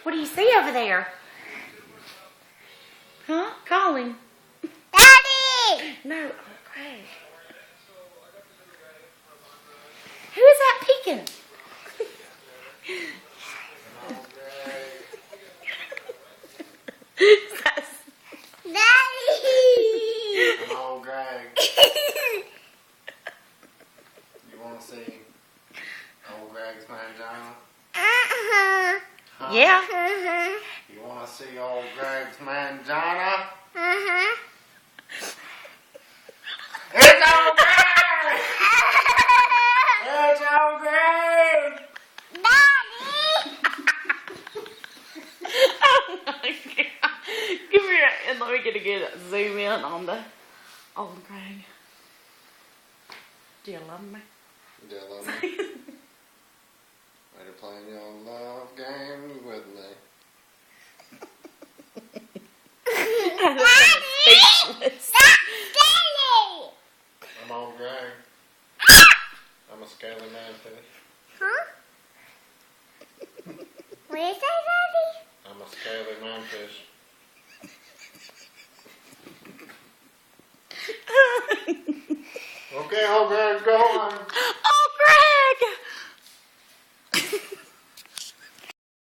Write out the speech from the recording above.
What do you see over there? Huh? Calling. Daddy! No, Craig. Who is that peeking? Daddy! Come on, Greg. You want to see old Greg's mangina? Uh-huh. Huh? Yeah. Uh-huh. You want to see old Greg's mangina? Uh-huh. It's old Greg! It's old Greg! Daddy! Oh my God. Give me your, and let me get a good zoom in on the old Craig. Do you love me? Do you love me? Are you playing your love games with me? Speechless. Daddy! I'm old Greg. I'm a scaly manfish. Huh? What did you say, Daddy? I'm a scaly manfish. Okay, old Greg, go on.